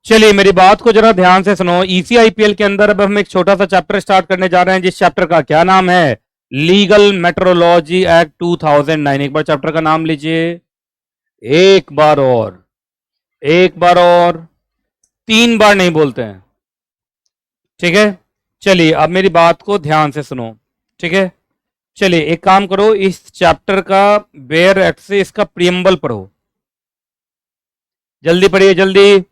चलिए मेरी बात को जरा ध्यान से सुनो। ईसीआईपीएल के अंदर अब हम एक छोटा सा चैप्टर स्टार्ट करने जा रहे हैं, जिस चैप्टर का क्या नाम है? Legal metrology act 2009। एक बार चैप्टर का नाम लीजिए, एक बार और, एक बार और, 3 बार नहीं बोलते हैं, ठीक है? चलिए अब मेरी बात को ध्यान से सुनो, ठीक है? चलिए एक काम करो, इस चैप्टर का बेयर एक्ट से इसका प्रियम्बल पढ़ो, जल्दी पढ़िए जल्दी।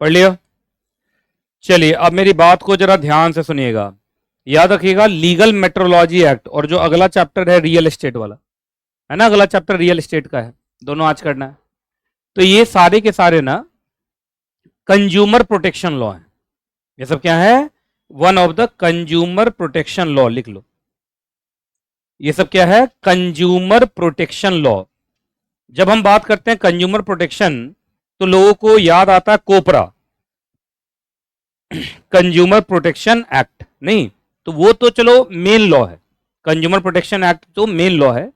पढ़ लिया? चलिए अब मेरी बात को जरा ध्यान से सुनिएगा, याद रखिएगा लीगल मेट्रोलॉजी एक्ट, और जो अगला चैप्टर है रियल एस्टेट वाला है ना, अगला चैप्टर रियल एस्टेट का है, दोनों आज करना है। तो ये सारे के सारे ना कंज्यूमर प्रोटेक्शन लॉ है। ये सब क्या है? One of the consumer protection law, लिख लो। ये सब क्या है? Consumer protection law. जब हम बात करते हैं कंज्यूमर प्रोटेक्शन तो लोगों को याद आता है कोपरा, कंज्यूमर प्रोटेक्शन एक्ट। नहीं, तो वो तो चलो मेन लॉ है, कंज्यूमर प्रोटेक्शन एक्ट तो मेन लॉ है,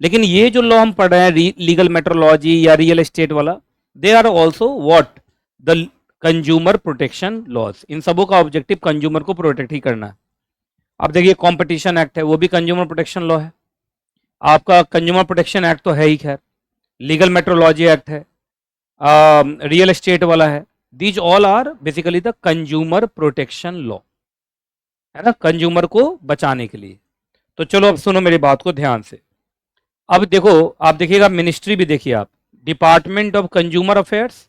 लेकिन ये जो लॉ हम पढ़ रहे हैं लीगल मेट्रोलॉजी या रियल एस्टेट वाला, they are also what? The consumer protection laws. इन सबों का ऑब्जेक्टिव कंज्यूमर को प्रोटेक्ट ही करना है। अब देखिए कंपटीशन एक्ट है, वो भी कंज्यूमर प्रोटेक्शन लॉ है। आपका कंज्यूमर प्रोटेक्शन एक्ट तो है ही, खैर लीगल मेट्रोलॉजी एक्ट है, रियल एस्टेट वाला है। These all are basically the consumer protection law, है ना, कंज्यूमर को बचाने के लिए। तो चलो अब सुनो मेरी बात को ध्यान से। अब देखो, आप देखिएगा मिनिस्ट्री भी देखिए आप, department of consumer affairs,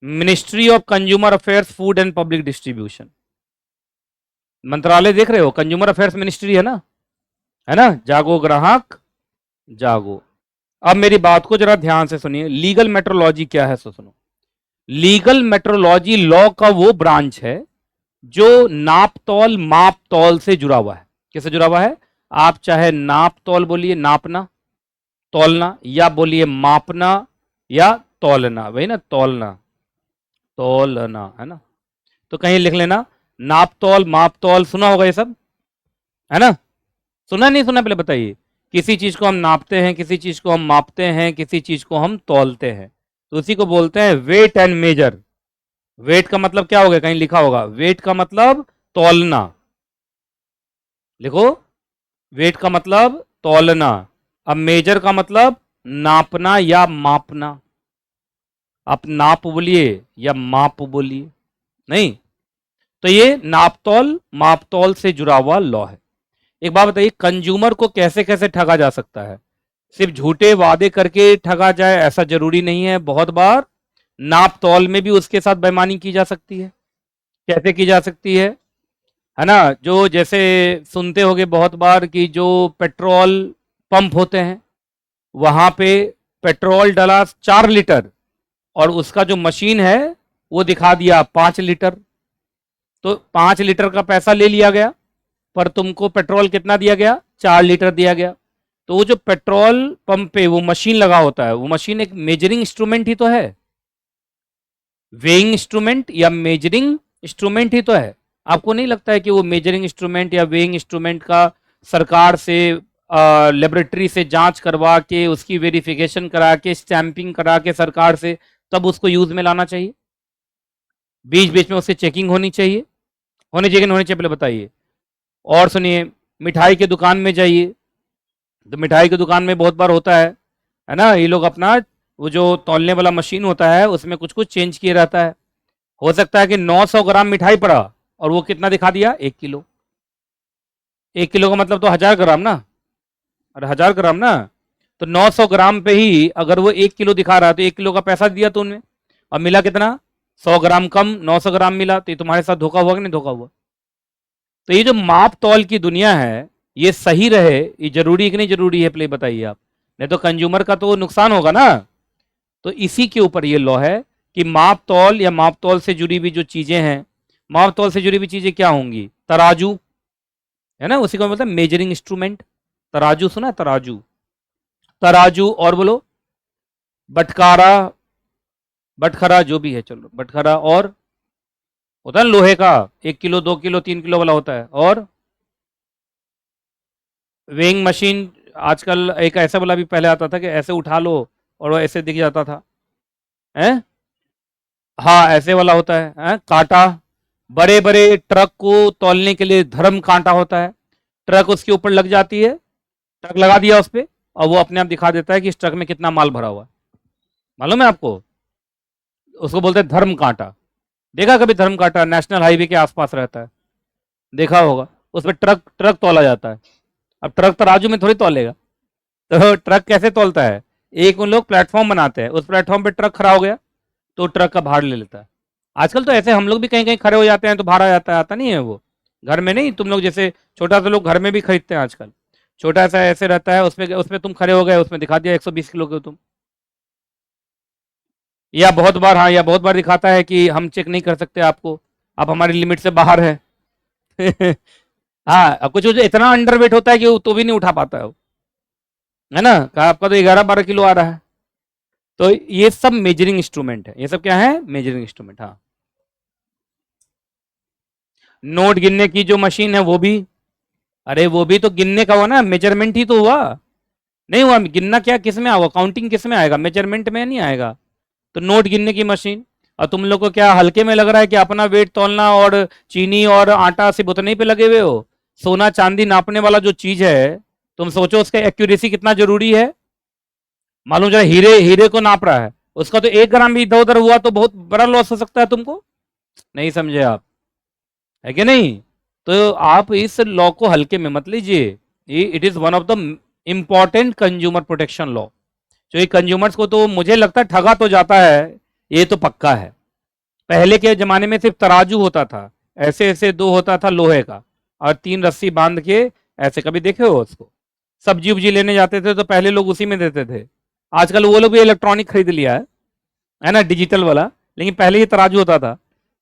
ministry of consumer affairs, food and public distribution, मंत्रालय देख रहे हो, कंज्यूमर अफेयर्स मिनिस्ट्री है ना, है ना? जागो ग्राहक जागो। अब मेरी बात को जरा ध्यान से सुनिए, लीगल मेट्रोलॉजी क्या है सो सुनो। लीगल मेट्रोलॉजी लॉ का वो ब्रांच है जो नाप तौल माप तौल से जुड़ा हुआ है। किससे जुड़ा हुआ है? आप चाहे नाप तौल बोलिए, नापना तौलना, या बोलिए मापना या तौलना, वही ना, तौलना तौलना, है ना? तो कहीं लिख लेना, नाप तौल माप तौल, सुना होगा ये सब, है ना? सुना नहीं सुना पहले बताइए। किसी चीज को हम नापते हैं, किसी चीज को हम मापते हैं, किसी चीज को हम तौलते हैं, तो उसी को बोलते हैं वेट एंड मेजर। वेट का मतलब क्या होगा? कहीं लिखा होगा, वेट का मतलब तौलना, लिखो, वेट का मतलब तौलना। अब मेजर का मतलब नापना या मापना। आप नाप बोलिए या माप बोलिए, नहीं, तो ये नापतौल मापतौल से जुड़ा हुआ लॉ है। एक बात बताइए, कंज्यूमर को कैसे कैसे ठगा जा सकता है? सिर्फ झूठे वादे करके ठगा जाए ऐसा जरूरी नहीं है, बहुत बार नाप तौल में भी उसके साथ बेईमानी की जा सकती है। कैसे की जा सकती है ना? जो जैसे सुनते होंगे बहुत बार कि जो पेट्रोल पंप होते हैं वहां पे पेट्रोल डाला 4 लीटर और उसका जो मशीन है वो दिखा दिया 5 लीटर, तो 5 लीटर का पैसा ले लिया गया, पर तुमको पेट्रोल कितना दिया गया? 4 लीटर दिया गया। तो वो जो पेट्रोल पंप पे वो मशीन लगा होता है, वो मशीन एक मेजरिंग इंस्ट्रूमेंट ही तो है, वेइंग इंस्ट्रूमेंट या मेजरिंग इंस्ट्रूमेंट ही तो है। आपको नहीं लगता है कि वो मेजरिंग इंस्ट्रूमेंट या वेइंग इंस्ट्रूमेंट का सरकार से लेबोरेटरी से जांच करवा के, उसकी वेरिफिकेशन करा के, स्टैंपिंग करा के सरकार से, तब उसको यूज में लाना चाहिए? बीच बीच में उसकी चेकिंग होनी चाहिए, होनी चाहिए कि नहीं होनी चाहिए पहले बताइए। और सुनिए, मिठाई की दुकान में जाइए, तो मिठाई की दुकान में बहुत बार होता है ना, ये लोग अपना वो जो तौलने वाला मशीन होता है उसमें कुछ कुछ चेंज किया रहता है। हो सकता है कि 900 ग्राम मिठाई पड़ा और वो कितना दिखा दिया? 1 किलो। 1 किलो का मतलब तो 1000 ग्राम ना, और 1000 ग्राम ना, तो 900 ग्राम पे ही अगर वो 1 किलो दिखा रहा है तो 1 किलो का पैसा दिया तो उनमें, और मिला कितना? 100 ग्राम कम, 900 ग्राम मिला, तो ये तुम्हारे साथ धोखा हुआ कि नहीं धोखा हुआ? तो ये जो माप तौल की दुनिया है, ये सही रहे, ये जरूरी है कि नहीं जरूरी है, प्ले बताइए आप, नहीं तो कंज्यूमर का तो नुकसान होगा ना। तो इसी के ऊपर ये लॉ है कि माप तौल या माप तौल से जुड़ी हुई जो चीजें हैं, माप तौल से जुड़ी हुई चीजें क्या होंगी? तराजू, है ना, उसी को मतलब मेजरिंग इंस्ट्रूमेंट। तराजू सुना? तराजू, तराजू, और बोलो बटकारा, बटखरा, जो भी है, चलो बटखरा, होता है ना लोहे का, 1 किलो 2 किलो 3 किलो वाला होता है। और वेइंग मशीन, आजकल एक ऐसा वाला भी पहले आता था कि ऐसे उठा लो और वो ऐसे दिख जाता था, है। हाँ ऐसे वाला होता है कांटा, बड़े बड़े ट्रक को तौलने के लिए धर्म कांटा होता है। ट्रक उसके ऊपर लग जाती है, ट्रक लगा दिया उस पे, और वो अपने आप दिखा देता है कि इस ट्रक में कितना माल भरा हुआ है। मालूम है आपको, उसको बोलते हैं धर्म कांटा। देखा कभी धर्म कांटा? नेशनल हाईवे के आसपास रहता है, देखा होगा। उस पर ट्रक ट्रक तौला जाता है। अब ट्रक तराजू में थोड़ी तौलेगा, तो ट्रक कैसे तौलता है? एक उन लोग प्लेटफॉर्म बनाते हैं, उस प्लेटफॉर्म पे ट्रक खड़ा हो गया तो ट्रक का भार ले लेता है। आजकल तो ऐसे हम लोग भी कहीं कहीं खड़े हो जाते हैं तो भार आ जाता है, आता नहीं है वो। घर में नहीं, तुम लोग जैसे छोटा सा लोग घर में भी खरीदते हैं आजकल, छोटा सा ऐसे रहता है, उसमें तुम खड़े हो गए, उसमें दिखा दिया 120 किलो के तुम। या बहुत बार, हाँ, या बहुत बार दिखाता है कि हम चेक नहीं कर सकते आपको, आप हमारी लिमिट से बाहर है। हाँ, अब कुछ कुछ इतना अंडर वेट होता है कि वो तो भी नहीं उठा पाता है वो, है ना। कहा आपका तो 11-12 किलो आ रहा है। तो ये सब मेजरिंग इंस्ट्रूमेंट है, ये सब क्या है? Measuring instrument. हाँ, नोट गिनने की जो मशीन है वो भी, अरे वो भी तो गिनने का हुआ ना, मेजरमेंट ही तो हुआ। नहीं हुआ गिनना, क्या किस में आएगा? काउंटिंग किस में आएगा? मेजरमेंट में नहीं आएगा। तो नोट गिनने की मशीन। और तुम लोग को क्या हल्के में लग रहा है कि अपना वेट तौलना और चीनी और आटा सिर्फ उतने पे लगे हुए हो? सोना चांदी नापने वाला जो चीज है, तुम सोचो उसका एक्यूरेसी कितना जरूरी है। मालूम जरा, हीरे हीरे को नाप रहा है, उसका तो 1 ग्राम भी इधर उधर हुआ तो बहुत बड़ा लॉस हो सकता है तुमको। नहीं समझे आप, है कि नहीं? तो आप इस लॉ को हल्के में मत लीजिए। It is one of the important consumer protection law. जो ये कंज्यूमर्स को तो मुझे लगता है ठगा तो जाता है, ये तो पक्का है। पहले के जमाने में सिर्फ तराजू होता था, ऐसे ऐसे दो होता था लोहे का, और 3 रस्सी बांध के ऐसे, कभी देखे हो उसको? सब्जी उब्जी लेने जाते थे तो पहले लोग उसी में देते थे। आजकल वो लोग भी इलेक्ट्रॉनिक खरीद लिया है ना, डिजिटल वाला। लेकिन पहले ये तराजू होता था,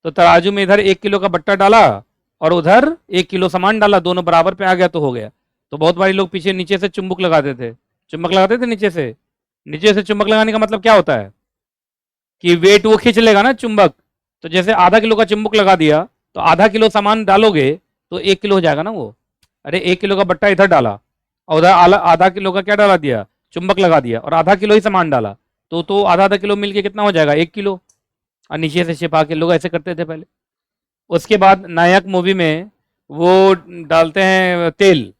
तो तराजू में इधर 1 किलो का बट्टा डाला और उधर 1 किलो सामान डाला, दोनों बराबर पे आ गया तो हो गया। तो बहुत बारी लोग पीछे नीचे से चुम्बक लगाते थे, चुम्बक लगाते थे नीचे से। नीचे से चुम्बक लगाने का मतलब क्या होता है कि वेट वो खींच लेगा ना चुंबक। तो जैसे आधा किलो का चुंबक लगा दिया, तो आधा किलो सामान डालोगे तो 1 किलो हो जाएगा ना वो। अरे 1 किलो का बट्टा इधर डाला और उधर आधा किलो का क्या डाला दिया? चुंबक लगा दिया, और आधा किलो ही सामान डाला, तो आधा आधा किलो मिलके कितना हो जाएगा? 1 किलो। और नीचे से छिपा के लोग ऐसे करते थे पहले। उसके बाद नायक मूवी में वो डालते हैं तेल,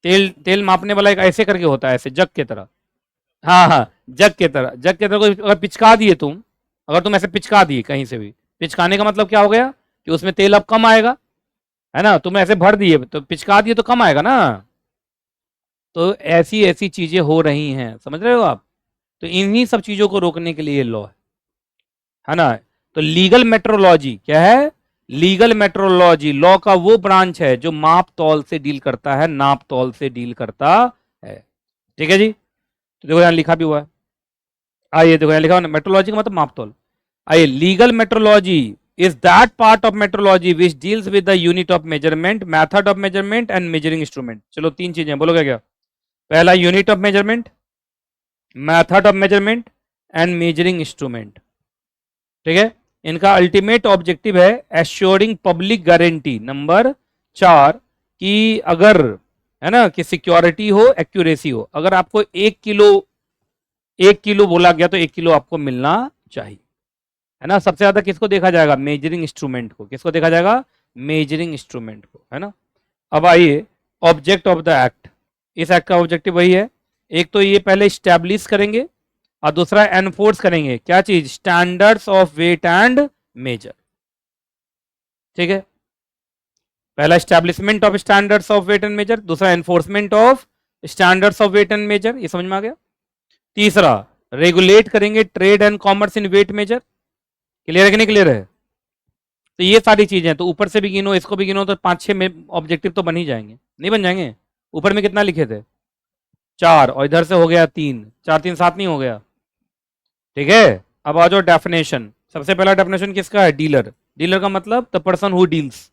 तेल तेल मापने वाला एक ऐसे करके होता है, ऐसे जग की तरह। हाँ हाँ, जग की तरह, जग की तरह को अगर पिचका दिए तुम, अगर तुम ऐसे पिचका दिए कहीं से भी, पिचकाने का मतलब क्या हो गया कि उसमें तेल अब कम आएगा, है ना। तुम ऐसे भर दिए तो पिचका दिए तो कम आएगा ना। तो ऐसी ऐसी चीजें हो रही हैं, समझ रहे हो आप। तो इन्हीं सब चीजों को रोकने के लिए लॉ है ना। तो लीगल मेट्रोलॉजी क्या है? लीगल मेट्रोलॉजी लॉ का वो ब्रांच है जो माप तौल से डील करता है, नाप तौल से डील करता है। ठीक है जी, तो देखो यहां लिखा भी हुआ है। आइए देखो, यहाँ लिखा हुआ ना, मेट्रोलॉजी का मतलब माप तौल। आइए, legal metrology is that part of metrology which deals with the unit of measurement, method of measurement and measuring instrument. चलो 3 चीजें बोलोगे क्या? पहला unit of measurement, method of measurement and measuring instrument. ठीक है, इनका अल्टीमेट ऑब्जेक्टिव है assuring public guarantee. Number 4, कि अगर, है ना, कि सिक्योरिटी हो, एक्यूरेसी हो। अगर आपको 1 किलो बोला गया तो 1 किलो आपको मिलना चाहिए, है ना। सबसे ज्यादा किसको देखा जाएगा? मेजरिंग इंस्ट्रूमेंट को। किसको देखा जाएगा? मेजरिंग इंस्ट्रूमेंट को, है ना। अब आइए, ऑब्जेक्ट ऑफ द एक्ट। इस एक्ट का ऑब्जेक्टिव वही है, एक तो ये पहले स्टैब्लिश करेंगे और दूसरा एनफोर्स करेंगे। क्या चीज? Standards of weight and measure. ठीक है, पहला establishment of standards of weight and measure, दूसरा enforcement of standards of weight and measure. ये समझ में आ गया। तीसरा, रेगुलेट करेंगे trade and commerce in weight measure. Clear है कि नहीं क्लियर है? तो ये सारी चीजें, तो ऊपर से भी गिनो, इसको भी गिनो, तो 5-6 में ऑब्जेक्टिव तो बन ही जाएंगे, नहीं बन जाएंगे? ऊपर में कितना लिखे थे? 4, और इधर से हो गया 3, 4 3 7 नहीं हो गया? ठीक है, अब आ जाओ डेफिनेशन। सबसे पहला डेफिनेशन किसका है? डीलर। डीलर का मतलब द पर्सन हु डील्स।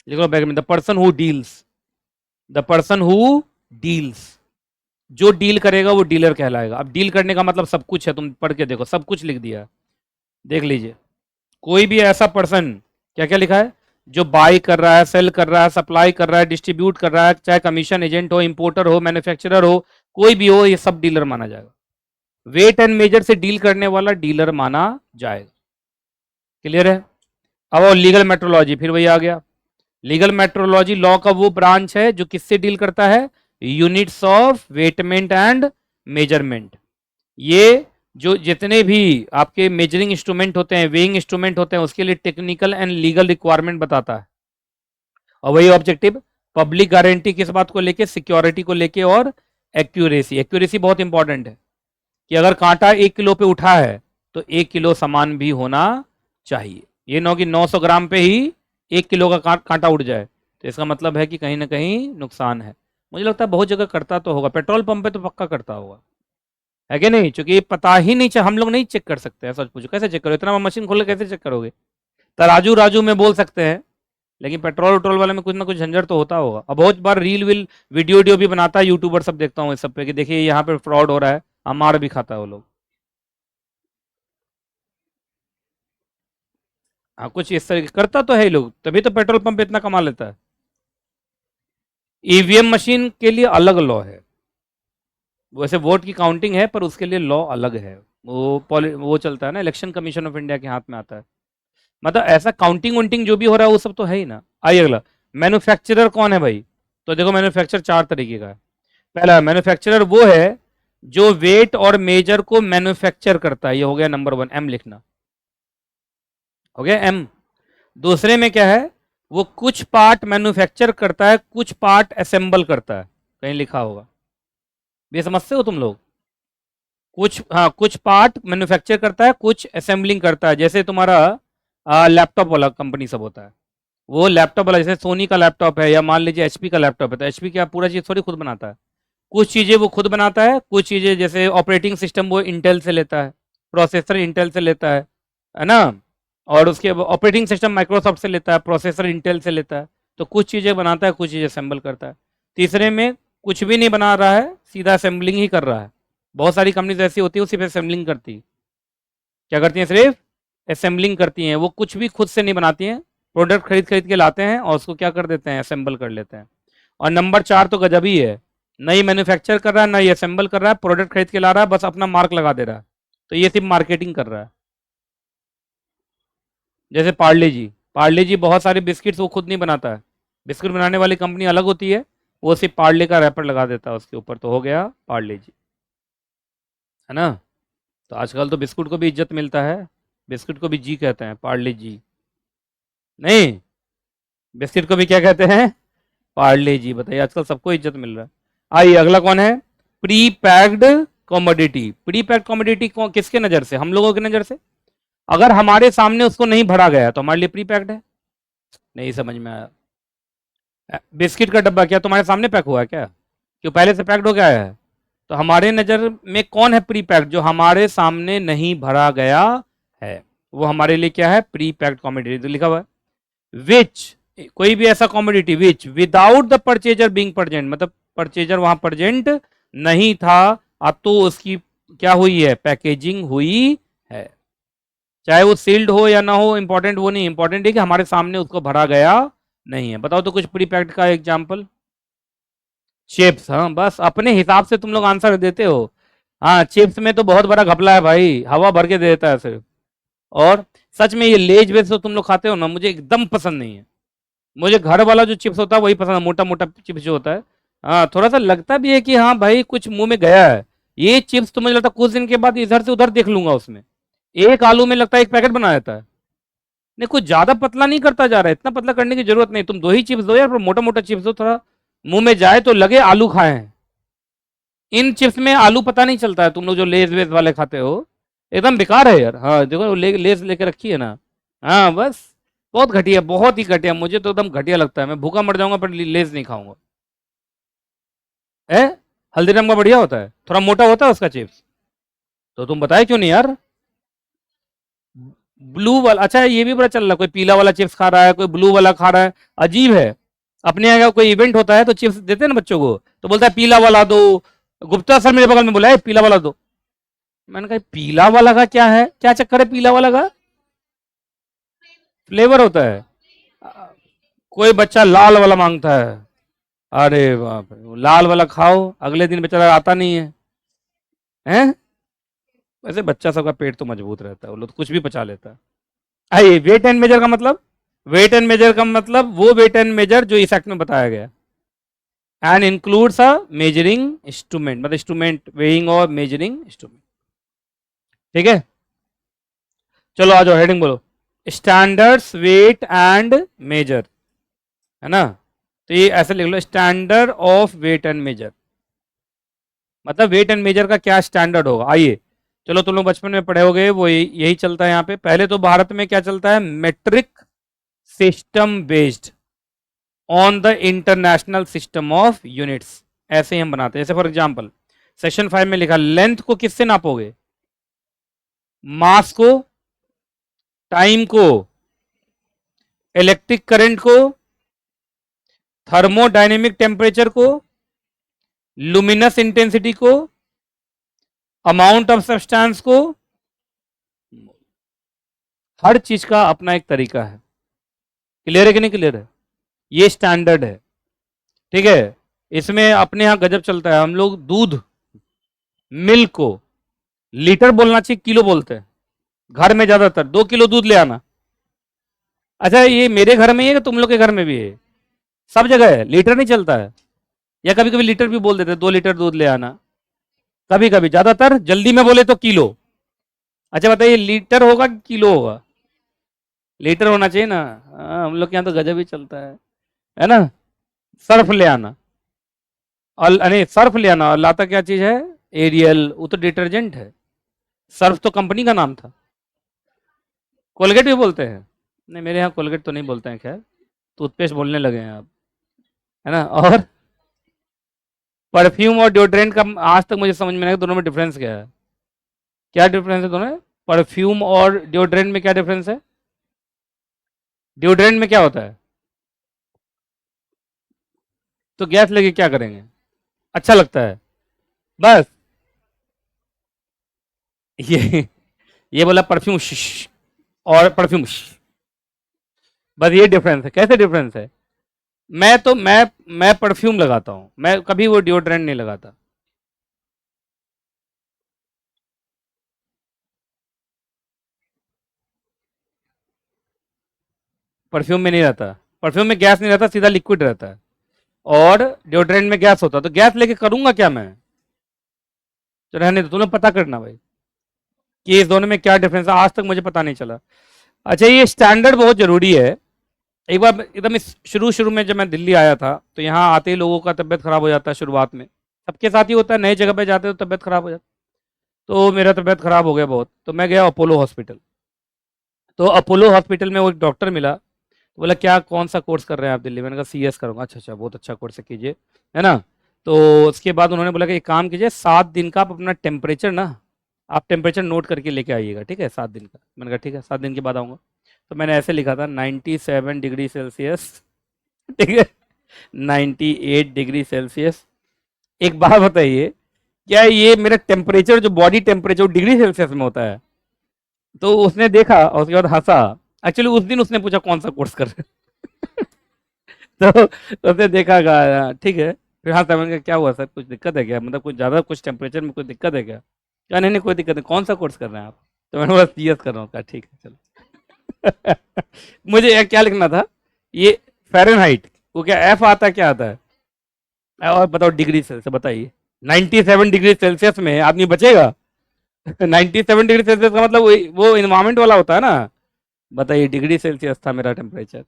लिख लो बैग में, the person who deals, the person who deals. जो डील करेगा वो डीलर कहलाएगा। अब डील करने का मतलब सब कुछ है, तुम पढ़ के देखो, सब कुछ लिख दिया है, देख लीजिए। कोई भी ऐसा पर्सन क्या क्या लिखा है? जो बाई कर रहा है, सेल कर रहा है, सप्लाई कर रहा है, डिस्ट्रीब्यूट कर रहा है, चाहे कमीशन एजेंट हो, इंपोर्टर हो, मैन्युफैक्चरर हो, कोई भी हो, ये सब डीलर माना जाएगा। वेट एंड मेजर से डील करने वाला डीलर माना जाएगा। क्लियर है? अब और लीगल मेट्रोलॉजी, फिर वही आ गया। लीगल मेट्रोलॉजी लॉ का वो ब्रांच है जो किससे डील करता है? Units of weightment and measurement. ये जो जितने भी आपके मेजरिंग इंस्ट्रूमेंट होते हैं, वेइंग इंस्ट्रूमेंट होते हैं, उसके लिए टेक्निकल एंड लीगल रिक्वायरमेंट बताता है। और वही ऑब्जेक्टिव, पब्लिक गारंटी किस बात को लेके? सिक्योरिटी को लेके और एक्यूरेसी। एक्यूरेसी बहुत इंपॉर्टेंट है कि अगर कांटा 1 किलो पे उठा है तो 1 किलो सामान भी होना चाहिए। ये ना कि 900 ग्राम पे ही 1 किलो का कांटा उठ जाए, तो इसका मतलब है कि कहीं ना कहीं नुकसान है। मुझे लगता है बहुत जगह करता तो होगा, पेट्रोल पंप पे तो पक्का करता होगा, है कि नहीं? क्योंकि पता ही नहीं, हम लोग नहीं चेक कर सकते हैं। सच पूछो कैसे चेक करो? इतना मशीन खोल के कैसे चेक करोगे? तराजू राजू में बोल सकते हैं, लेकिन पेट्रोल वट्रोल वाले में कुछ ना कुछ झंझट तो होता होगा। अब बहुत बार रील विल वीडियो वीडियो भी बनाता है यूट्यूबर सब, देखता हूँ इस सब पे कि देखिए यहाँ पे फ्रॉड हो रहा है, मार भी खाता है वो लोग। हाँ, कुछ इस तरह करता तो है ही लोग, तभी तो पेट्रोल पंप पे इतना कमा लेता है। ईवीएम मशीन के लिए अलग लॉ है। वैसे वोट की काउंटिंग है पर उसके लिए लॉ अलग है। वो चलता है ना, इलेक्शन कमीशन ऑफ इंडिया के हाथ में आता है। मतलब ऐसा काउंटिंग वाउंटिंग जो भी हो रहा है वो सब तो है ही ना। आइए अगला, मैन्युफैक्चरर कौन है भाई? तो देखो मैन्युफैक्चर 4 तरीके का है। पहला मैन्युफैक्चरर वो है जो वेट और मेजर को मैन्युफैक्चर करता है, ये हो गया नंबर 1, एम लिखना, हो गया एम। दूसरे में क्या है? वो कुछ पार्ट मैन्युफैक्चर करता है, कुछ पार्ट असेंबल करता है, कहीं लिखा होगा, ये समझते हो तुम लोग? कुछ, हाँ, कुछ पार्ट मैन्युफैक्चर करता है, कुछ असेंबलिंग करता है। जैसे तुम्हारा लैपटॉप वाला कंपनी सब होता है, वो लैपटॉप वाला, जैसे सोनी का लैपटॉप है या मान लीजिए एचपी का लैपटॉप है, तो एचपी क्या पूरा चीज थोड़ी खुद बनाता है? कुछ चीजें वो खुद बनाता है, कुछ चीजें जैसे ऑपरेटिंग सिस्टम वो इंटेल से लेता है, प्रोसेसर इंटेल से लेता है ना? और उसके ऑपरेटिंग सिस्टम माइक्रोसॉफ्ट से लेता है, प्रोसेसर इंटेल से लेता है। तो कुछ चीजें बनाता है, कुछ चीजें असेंबल करता है। तीसरे में कुछ भी नहीं बना रहा है, सीधा असेंबलिंग ही कर रहा है। बहुत सारी कंपनीज ऐसी होती है वो सिर्फ असेंबलिंग करती है। क्या करती हैं? सिर्फ असेंबलिंग करती हैं, वो कुछ भी खुद से नहीं बनाती हैं। प्रोडक्ट खरीद खरीद के लाते हैं और उसको क्या कर देते हैं? असेंबल कर लेते हैं। और नंबर 4 तो गजब ही है, नहीं मैन्युफैक्चर कर रहा है, ना ये असेंबल कर रहा है, प्रोडक्ट खरीद के ला रहा है, बस अपना मार्क लगा दे रहा है। तो ये सिर्फ मार्केटिंग कर रहा है। जैसे पार्ले जी, पार्ले जी बहुत सारे बिस्किट्स वो खुद नहीं बनाता है, बिस्किट बनाने वाली कंपनी अलग होती है, वो सिर्फ पार्ले का रैपर लगा देता है उसके ऊपर, तो हो गया पार्ले जी, है ना? तो आजकल तो बिस्कुट को भी इज्जत मिलता है, बिस्किट को भी जी कहते हैं, पार्ले जी नहीं, बिस्किट को भी क्या कहते हैं? पार्ले जी। बताइए, आजकल सबको इज्जत मिल रहा है। आइए अगला कौन है? Pre packed commodity. Pre packed commodity किसके नजर से? हम लोगों की नजर से। अगर हमारे सामने उसको नहीं भरा गया तो हमारे लिए प्री पैक्ड है। नहीं समझ में आया? बिस्किट का डब्बा क्या तुम्हारे सामने पैक हुआ है क्या? क्यों पहले से पैक्ड हो गया है? तो हमारे नजर में कौन है प्री पैक्ड? जो हमारे सामने नहीं भरा गया है, वो हमारे लिए क्या है? Pre packed commodity. तो लिखा हुआ है विच, कोई भी ऐसा commodity which without the purchaser being present, मतलब परचेजर वहां प्रेजेंट नहीं था, अब तो उसकी क्या हुई है? पैकेजिंग हुई है। चाहे वो सील्ड हो या ना हो, इंपॉर्टेंट वो नहीं, इंपॉर्टेंट है कि हमारे सामने उसको भरा गया नहीं है। बताओ तो कुछ प्री पैक्ड का एग्जाम्पल। चिप्स, हाँ, बस अपने हिसाब से तुम लोग आंसर देते हो। हाँ, चिप्स में तो बहुत बड़ा घपला है भाई, हवा भर के दे देता है सिर्फ। और सच में ये लेज वेज तो तुम लोग खाते हो ना, मुझे एकदम पसंद नहीं है। मुझे घर वाला जो चिप्स होता है वही पसंद है, मोटा मोटा चिप्स जो होता है। हाँ, थोड़ा सा लगता भी है कि हाँ भाई कुछ मुंह में गया है। ये चिप्स तो मुझे लगता है कुछ दिन के बाद इधर से उधर देख लूंगा उसमें, एक आलू में लगता है एक पैकेट बना देता है। नहीं, कुछ ज्यादा पतला नहीं करता जा रहा है, इतना पतला करने की जरूरत नहीं, तुम 2 ही चिप्स दो यार, मोटा मोटा चिप्स दो, थोड़ा मुंह में जाए तो लगे आलू खाए हैं। इन चिप्स में आलू पता नहीं चलता है, तुम लोग जो लेज वेज वाले खाते हो, एकदम बेकार है यार। हाँ देखो लेज लेके रखी है ना। हाँ बस, बहुत घटिया, बहुत ही घटिया, मुझे तो एकदम घटिया लगता है। मैं भूखा मर जाऊंगा पर लेज नहीं खाऊंगा। है, हल्दीराम का बढ़िया होता है, थोड़ा मोटा होता है उसका चिप्स। तो तुम बताए क्यों नहीं यार? ब्लू वाला, अच्छा ये भी बड़ा चल रहा है, कोई पीला वाला चिप्स खा रहा है, कोई ब्लू वाला खा रहा है, अजीब है। अपने यहाँ कोई इवेंट होता है तो चिप्स देते हैं ना बच्चों को, तो बोलता है पीला वाला दो। गुप्ता सर मेरे बगल में बोला है पीला वाला दो। मैंने कहा पीला वाला का क्या है, क्या चक्कर है पीला वाला का? फ्लेवर होता है। कोई बच्चा लाल वाला मांगता है, अरे बाप रे, वो लाल वाला खाओ, अगले दिन बेचारा आता नहीं है, हैं? वैसे बच्चा सबका पेट तो मजबूत रहता है, वो लोग तो कुछ भी पचा लेता है। आइए, वेट एंड मेजर का मतलब, वेट एंड मेजर का मतलब वो वेट एंड मेजर जो इस एक्ट में बताया गया, and includes a measuring instrument, मतलब इंस्ट्रूमेंट, वेइंग और मेजरिंग इंस्ट्रूमेंट। ठीक है, चलो आ जाओ, हेडिंग बोलो, स्टैंडर्ड्स वेट एंड मेजर, है ना? तो ये ऐसे लिख लो, standard of weight and measure, मतलब वेट एंड मेजर का क्या स्टैंडर्ड होगा। आइए, चलो तुम लोग बचपन में पढ़े होगे, वो यही चलता है यहाँ पे। पहले तो भारत में क्या चलता है, metric system based on the international system of units, ऐसे ही हम बनाते हैं। जैसे फॉर एग्जांपल सेक्शन 5 में लिखा, लेंथ को किससे नापोगे, मास को, टाइम को, इलेक्ट्रिक करंट को, थर्मोडायनेमिक टेम्परेचर को, लुमिनस इंटेंसिटी को, अमाउंट ऑफ सब्सटेंस को, हर चीज का अपना एक तरीका है। क्लियर है कि नहीं क्लियर है? ये स्टैंडर्ड है, ठीक है। इसमें अपने यहाँ गजब चलता है, हम लोग दूध, मिल्क को लीटर बोलना चाहिए, किलो बोलते हैं घर में ज्यादातर। 2 किलो दूध ले आना। अच्छा, ये मेरे घर में ही है कि तुम लोग के घर में भी है? सब जगह है, लीटर नहीं चलता है, या कभी कभी लीटर भी बोल देते हैं, 2 लीटर दूध ले आना, कभी कभी, ज्यादातर जल्दी में बोले तो किलो। अच्छा बताइए, लीटर होगा कि किलो होगा? लीटर होना चाहिए ना। हाँ, हम लोग के यहाँ तो गजब ही चलता है ना? सर्फ ले आना, और नहीं, सर्फ ले आना, और लाता क्या चीज है, एरियल, वो तो डिटर्जेंट है। सर्फ तो कंपनी का नाम था। कोलगेट भी बोलते हैं? नहीं, मेरे यहाँ कोलगेट तो नहीं बोलते हैं, खैर टूथपेस्ट बोलने लगे हैं आप, है ना? और परफ्यूम और डिओड्रेंट का आज तक मुझे समझ में नहीं आया दोनों में डिफरेंस क्या है। क्या डिफरेंस है दोनों में? परफ्यूम और डिओड्रेंट में क्या डिफरेंस है? डिओड्रेंट में क्या होता है? तो गैस लेके क्या करेंगे, अच्छा लगता है, बस। ये ये बोला परफ्यूम और परफ्यूम, बस ये डिफरेंस है। कैसे डिफरेंस है? मैं तो मैं परफ्यूम लगाता हूँ, मैं कभी वो डिओड्रेंट नहीं लगाता। परफ्यूम में नहीं रहता, परफ्यूम में गैस नहीं रहता, सीधा लिक्विड रहता है, और डिओड्रेंट में गैस होता है। तो गैस लेके करूंगा क्या मैं? तो रहने दो, तुम्हें पता करना भाई कि इस दोनों में क्या डिफरेंस है, आज तक मुझे पता नहीं चला। अच्छा, ये स्टैंडर्ड बहुत जरूरी है। एक बार एकदम शुरू शुरू में जब मैं दिल्ली आया था, तो यहाँ आते ही लोगों का तबियत खराब हो जाता है शुरुआत में, सबके साथ ही होता है, नई जगह पे जाते हो तो तबियत खराब हो जाती। तो मेरा तबियत खराब हो गया बहुत, तो मैं गया अपोलो हॉस्पिटल। तो अपोलो हॉस्पिटल में वो एक डॉक्टर मिला, तो बोला क्या, कौन सा कोर्स कर रहे हैं आप दिल्ली? मैंने कहा CS करूँगा। अच्छा अच्छा, बहुत अच्छा कोर्स है, कीजिए, है ना? तो उसके बाद उन्होंने बोला कि एक काम कीजिए, 7 दिन का आप अपना टेम्परेचर ना, आप टेम्परेचर नोट करके लेके आइएगा, ठीक है, 7 दिन का। मैंने कहा ठीक है, 7 दिन के बाद आऊँगा। तो मैंने ऐसे लिखा था, 97 डिग्री सेल्सियस, ठीक है, 98 डिग्री सेल्सियस। एक बात बताइए, क्या ये मेरा टेम्परेचर, जो बॉडी टेम्परेचर डिग्री सेल्सियस में होता है? तो उसने देखा और उसके बाद हंसा। एक्चुअली उस दिन उसने पूछा कौन सा कोर्स कर रहे हो? तो उसने देखा, कहा ठीक है, फिर हाँ, मैंने कहा क्या हुआ सर, कुछ दिक्कत है क्या, मतलब कुछ ज़्यादा कुछ टेम्परेचर में कोई दिक्कत है क्या? क्या, नहीं नहीं कोई दिक्कत नहीं, कौन सा कोर्स कर रहे हैं आप? तो मैंने बोला CS कर रहा हूँ। कहा ठीक है चलो। मुझे क्या लिखना था, ये फ़ारेनहाइट, वो क्या F आता है, क्या आता है? और बताओ डिग्री सेल्सियस, बताइए, 97 डिग्री सेल्सियस में आदमी बचेगा? 97 डिग्री सेल्सियस का मतलब वो इन्वायरमेंट वाला होता है ना। बताइए, डिग्री सेल्सियस था मेरा टेम्परेचर।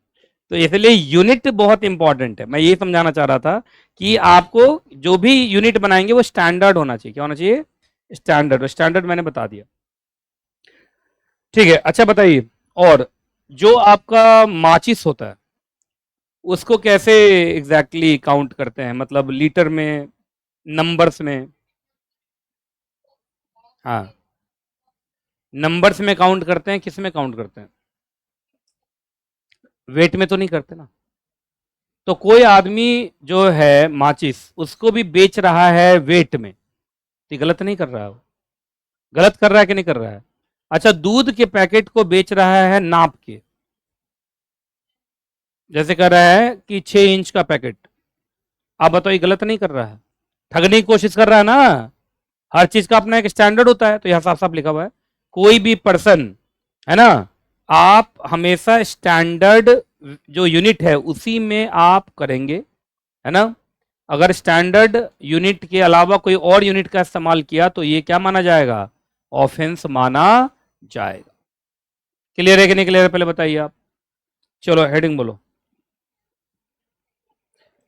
तो इसलिए यूनिट बहुत इंपॉर्टेंट है। मैं ये समझाना चाह रहा था कि आपको जो भी यूनिट बनाएंगे वो स्टैंडर्ड होना चाहिए। क्या होना चाहिए? स्टैंडर्ड। स्टैंडर्ड मैंने बता दिया, ठीक है। अच्छा बताइए, और जो आपका माचिस होता है, उसको कैसे एग्जैक्टली exactly काउंट करते हैं, मतलब लीटर में, नंबर्स में? हाँ, नंबर्स में काउंट करते हैं, किस में काउंट करते हैं? वेट में तो नहीं करते ना। तो कोई आदमी जो है माचिस, उसको भी बेच रहा है वेट में, तो ये गलत नहीं कर रहा है वो? गलत कर रहा है कि नहीं कर रहा है? अच्छा, दूध के पैकेट को बेच रहा है नाप के, जैसे कर रहा है कि 6 इंच का पैकेट, आप बताओ ये गलत नहीं कर रहा है? ठगने की कोशिश कर रहा है ना। हर चीज का अपना एक स्टैंडर्ड होता है, तो यह साफ साफ लिखा हुआ है, कोई भी पर्सन, है ना, आप हमेशा स्टैंडर्ड जो यूनिट है उसी में आप करेंगे, है ना। अगर स्टैंडर्ड यूनिट के अलावा कोई और यूनिट का इस्तेमाल किया तो ये क्या माना जाएगा? ऑफेंस माना जाएगा। क्लियर है कि नहीं क्लियर है, पहले बताइए आप। चलो हेडिंग बोलो।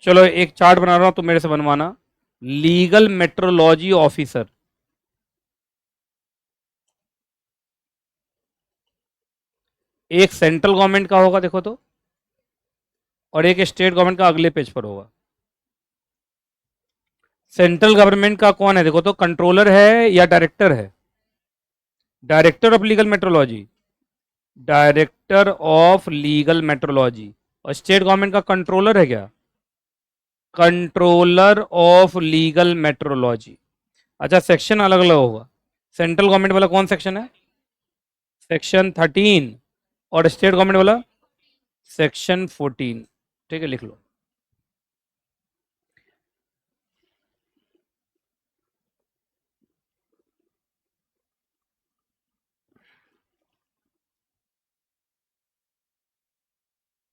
चलो एक चार्ट बना रहा हूं, तो मेरे से बनवाना। लीगल मेट्रोलॉजी ऑफिसर, एक सेंट्रल गवर्नमेंट का होगा देखो तो, और एक स्टेट गवर्नमेंट का अगले पेज पर होगा। सेंट्रल गवर्नमेंट का कौन है देखो तो, कंट्रोलर है या डायरेक्टर है? Director of legal metrology, director of legal metrology. और स्टेट गवर्नमेंट का कंट्रोलर है क्या? Controller of legal metrology. अच्छा सेक्शन अलग अलग होगा। सेंट्रल गवर्नमेंट वाला कौन सेक्शन है? सेक्शन 13। और स्टेट गवर्नमेंट वाला सेक्शन 14। ठीक है, लिख लो।